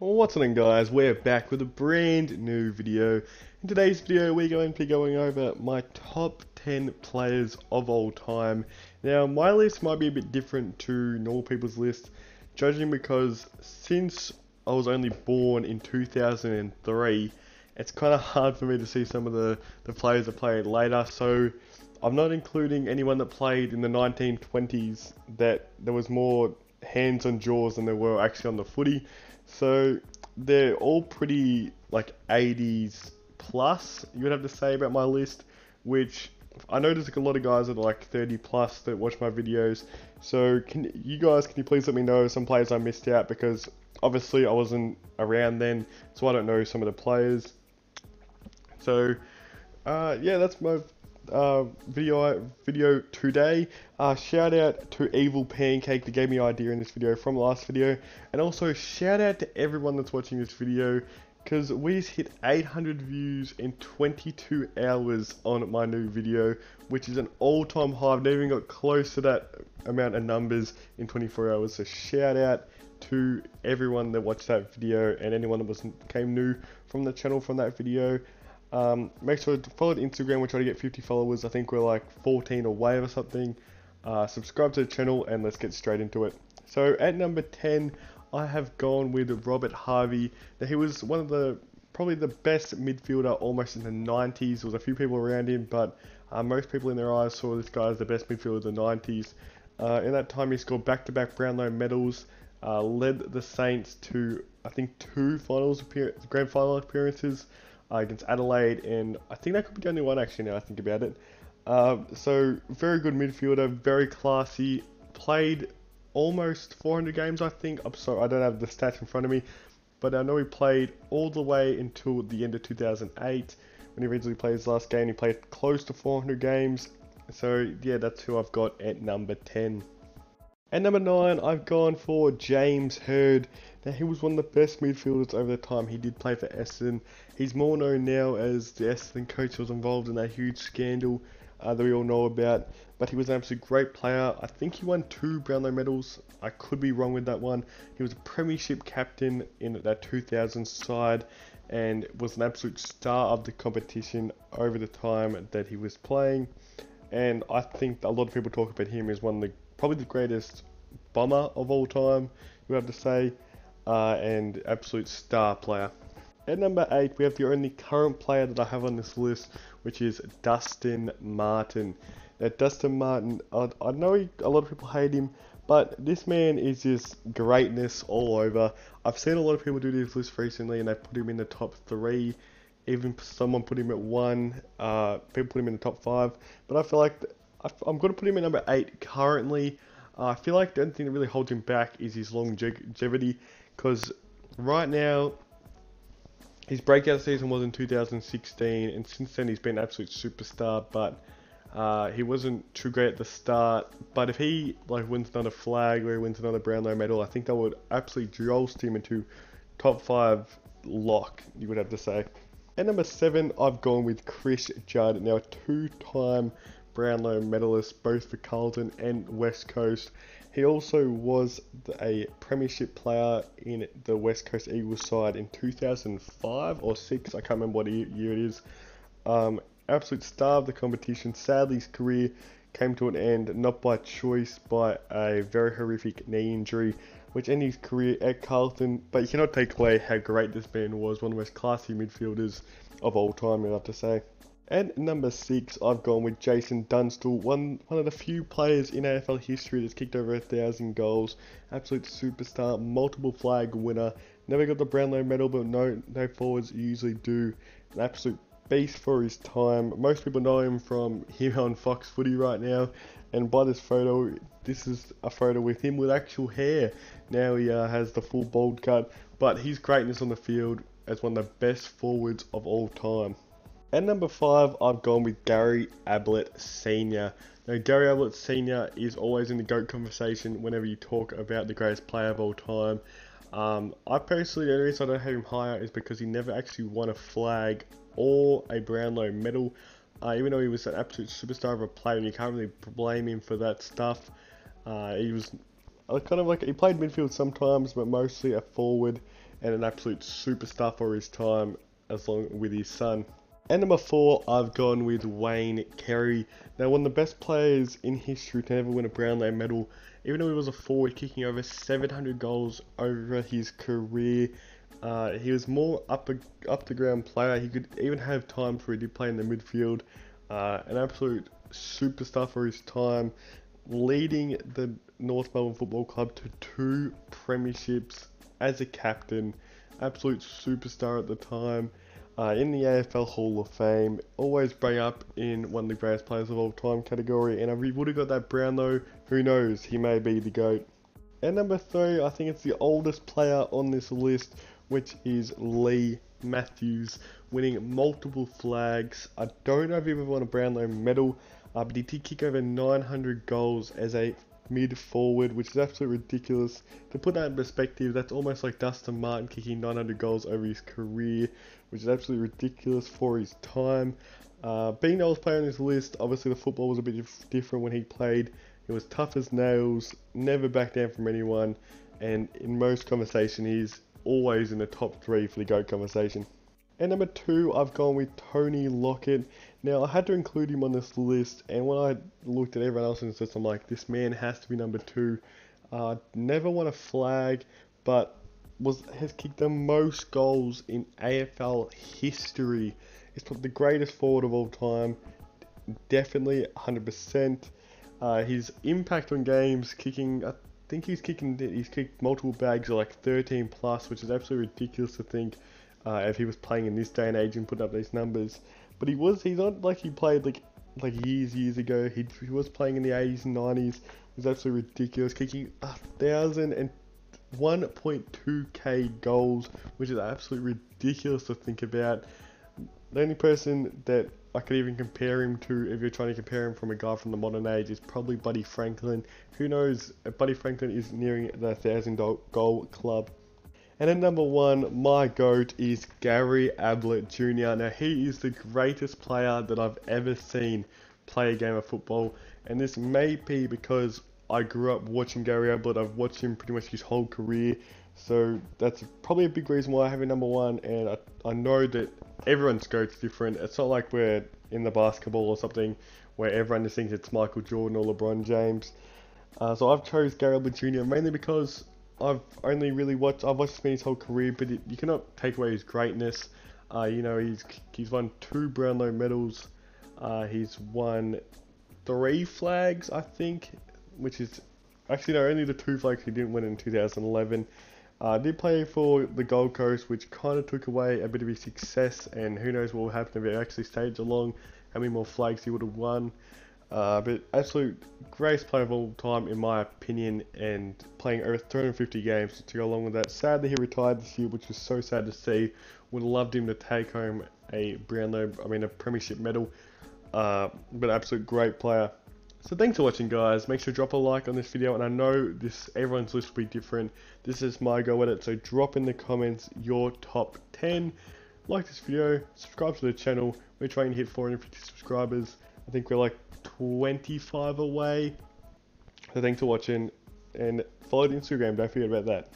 What's on guys, we're back with a brand new video. In today's video we're going to be going over my top 10 players of all time. Now my list might be a bit different to normal people's list, judging because since I was only born in 2003, it's kind of hard for me to see some of the players that played later. So I'm not including anyone that played in the 1920s that there was more hands on jaws than there were actually on the footy. So they're all pretty like 80s plus, you would have to say about my list, which I know there's like a lot of guys that are like 30 plus that watch my videos. So can you please let me know some players I missed out, because obviously I wasn't around then, so I don't know some of the players. So yeah, that's my video today. Shout out to Evil Pancake that gave me an idea in this video from last video, and also shout out to everyone that's watching this video, because we just hit 800 views in 22 hours on my new video, which is an all-time high. I've never even got close to that amount of numbers in 24 hours. So shout out to everyone that watched that video and anyone that came new from the channel from that video. Make sure to follow the Instagram. We're trying to get 50 followers. I think we're like 14 away or something. Subscribe to the channel and let's get straight into it. So at number 10, I have gone with Robert Harvey. Now he was one of probably the best midfielder almost in the 90s. There was a few people around him, but most people in their eyes saw this guy as the best midfielder of the 90s. In that time he scored back-to-back Brownlow medals, led the Saints to I think 2 grand final appearances. Against Adelaide, and I think that could be the only one actually now I think about it. So very good midfielder, very classy, played almost 400 games I think. I'm sorry, I don't have the stats in front of me, but I know he played all the way until the end of 2008 when he originally played his last game. He played close to 400 games, so yeah, that's who I've got at number 10. At number 9, I've gone for James Hird. Now, he was one of the best midfielders over the time. He did play for Essendon. He's more known now as the Essendon coach who was involved in that huge scandal that we all know about. But he was an absolute great player. I think he won 2 Brownlow medals. I could be wrong with that one. He was a premiership captain in that 2000 side and was an absolute star of the competition over the time that he was playing. And I think a lot of people talk about him as one of probably the greatest bomber of all time, you have to say, and absolute star player. At number 8, we have the only current player that I have on this list, which is Dustin Martin. Now, Dustin Martin, I know a lot of people hate him, but this man is just greatness all over. I've seen a lot of people do this list recently, and they put him in the top 3. Even someone put him at 1. People put him in the top 5. But I feel like I'm going to put him at number 8 currently. I feel like the only thing that really holds him back is his longevity, because right now his breakout season was in 2016, and since then he's been an absolute superstar. But he wasn't too great at the start. But if he wins another flag or he wins another Brownlow medal, I think that would absolutely jolt him into top 5 lock, you would have to say. At number 7, I've gone with Chris Judd. Now, a 2-time Brownlow medalist both for Carlton and West Coast. He also was a premiership player in the West Coast Eagles side in 2005 or 6, I can't remember what year it is. Absolute star of the competition. Sadly, his career came to an end, not by choice, by a very horrific knee injury, which ended his career at Carlton. But you cannot take away how great this man was, one of the most classy midfielders of all time, I have to say. At number 6, I've gone with Jason Dunstall, one of the few players in AFL history that's kicked over 1,000 goals. Absolute superstar, multiple flag winner. Never got the Brownlow medal, but no forwards usually do. An absolute beast for his time. Most people know him from him on Fox Footy right now. And by this photo, this is a photo with him with actual hair. Now he has the full bald cut. But his greatness on the field as one of the best forwards of all time. At number 5, I've gone with Gary Ablett Sr. Now, Gary Ablett Sr. is always in the GOAT conversation whenever you talk about the greatest player of all time. I personally, the only reason I don't have him higher is because he never actually won a flag or a Brownlow medal. Even though he was an absolute superstar of a player, and you can't really blame him for that stuff. He was kind of like, he played midfield sometimes, but mostly a forward. and an absolute superstar for his time, along with his son. And number 4, I've gone with Wayne Carey. Now, one of the best players in history to ever win a Brownlow medal, even though he was a forward kicking over 700 goals over his career. He was more up the ground player. He could even have times where he did play in the midfield. An absolute superstar for his time, leading the North Melbourne Football Club to 2 premierships as a captain. Absolute superstar at the time. In the AFL Hall of Fame, always bring up in one of the greatest players of all time category, and if he would have got that Brownlow, who knows, he may be the GOAT. And number 3, I think it's the oldest player on this list, which is Leigh Matthews, winning multiple flags. I don't know if he ever won a Brownlow medal, but he did kick over 900 goals as a mid forward, which is absolutely ridiculous. To put that in perspective, that's almost like Dustin Martin kicking 900 goals over his career, which is absolutely ridiculous for his time. Being the oldest player on this list, obviously the football was a bit different when he played. He was tough as nails, never backed down from anyone, and in most conversation he's always in the top 3 for the GOAT conversation. And number 2, I've gone with Tony Lockett. Now, I had to include him on this list, and when I looked at everyone else on this list, I'm like, this man has to be number 2. Never won a flag, but has kicked the most goals in AFL history. He's probably the greatest forward of all time, definitely 100%. His impact on games, kicking, I think he's kicked multiple bags of like 13 plus, which is absolutely ridiculous to think. If he was playing in this day and age and put up these numbers, but he's not like he played like years ago. He was playing in the 80s and 90s. It was absolutely ridiculous, kicking 1,001.2k goals, which is absolutely ridiculous to think about. The only person that I could even compare him to, if you're trying to compare him from a guy from the modern age, is probably Buddy Franklin. Who knows? Buddy Franklin is nearing the 1,000 goal club. And then number 1, my GOAT is Gary Ablett Jr. Now, he is the greatest player that I've ever seen play a game of football. And this may be because I grew up watching Gary Ablett. I've watched him pretty much his whole career. So that's probably a big reason why I have him number 1. And I know that everyone's GOAT's different. It's not like we're in the basketball or something where everyone just thinks it's Michael Jordan or LeBron James. So I've chose Gary Ablett Jr. mainly because I've watched this man his whole career, but you cannot take away his greatness. You know, he's won 2 Brownlow medals. He's won 3 flags, I think, which is actually no, only the 2 flags he didn't win in 2011. Did play for the Gold Coast, which kind of took away a bit of his success, and who knows what will happen if he actually stayed along, how many more flags he would have won. But absolute greatest player of all time in my opinion, and playing over 350 games to go along with that. Sadly he retired this year, which was so sad to see. Would have loved him to take home a premiership medal, but absolute great player. So thanks for watching, guys. Make sure to drop a like on this video, and I know everyone's list will be different. This is my go at it, so drop in the comments your top 10. Like this video, subscribe to the channel. We're trying to hit 450 subscribers. I think we're like 25 away. So thanks for watching, and follow the Instagram, don't forget about that.